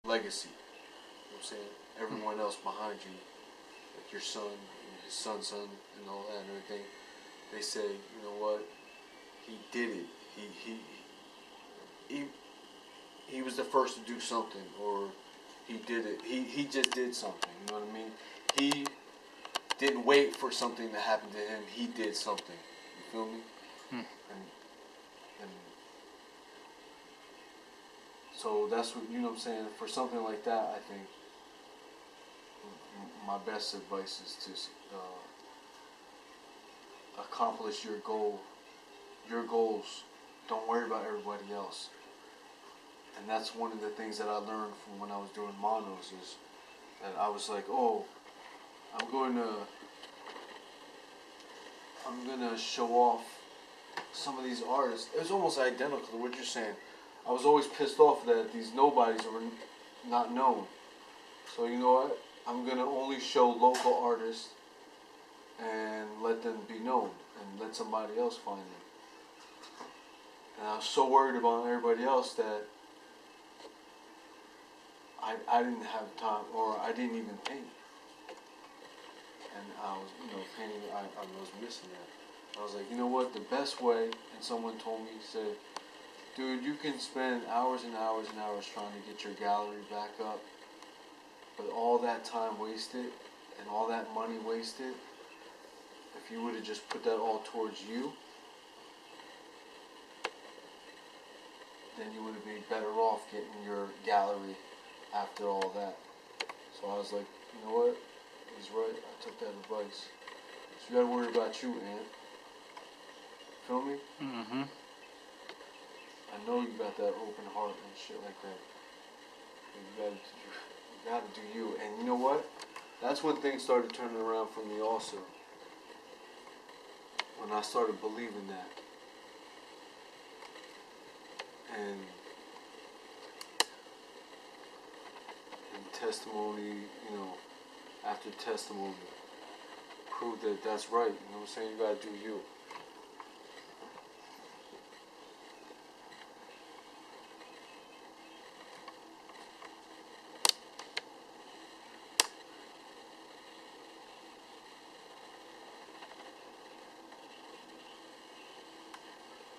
legacy. You know what I'm saying? Everyone else behind you, like your son, and his son's son, and all that and everything, they say, you know what? He did it. He was the first to do something, or he did it. He just did something. You know what I mean? He didn't wait for something to happen to him. He did something. You feel me? And so that's what, you know what I'm saying. For something like that, I think my best advice is to accomplish your goal, your goals. Don't worry about everybody else. And that's one of the things that I learned from when I was doing monos, is that I was like, oh, I'm gonna show off some of these artists. It was almost identical to what you're saying. I was always pissed off that these nobodies were not known. So you know what? I'm gonna only show local artists and let them be known, and let somebody else find them. And I was so worried about everybody else that I didn't have time, or I didn't even paint. And I was, painting, I was missing that. I was like, you know what, the best way, and someone told me, said, dude, you can spend hours and hours and hours trying to get your gallery back up, but all that time wasted, and all that money wasted, if you would have just put that all towards you, then you would have been better off getting your gallery after all that. So I was like, you know what? He's right. I took that advice. So you gotta worry about you, Ant. Feel me? Mm-hmm. I know you got that open heart and shit like that. You gotta do you. And you know what? That's when things started turning around for me also. When I started believing that. And testimony, after testimony, proved that that's right. You know what I'm saying? You gotta do you.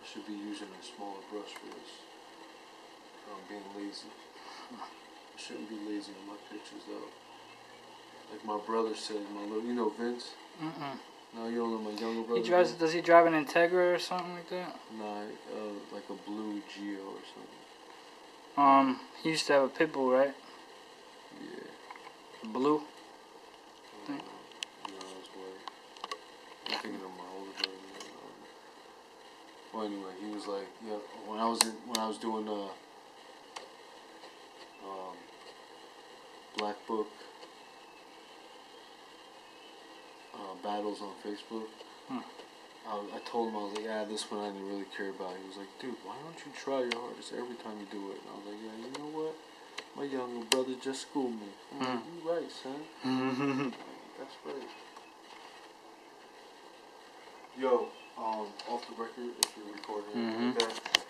I should be using a smaller brush for this. I'm being lazy. I shouldn't be lazy on my pictures though. Like my brother said, Vince? Mm-mm. No, you don't know my younger brother? Does he drive an Integra or something like that? Nah, like a blue Geo or something. He used to have a pit bull, right? Yeah. Blue? No, that's white. I'm thinking of my older brother. Well, anyway, he was like, yeah, when I was doing Black Book battles on Facebook. I told him, I was like, this one I didn't really care about. He was like, dude, why don't you try your hardest every time you do it? And I was like, yeah, you know what? My younger brother just schooled me. I'm like, you right, son. That's right. Yo, off the record, if you're recording anything like that,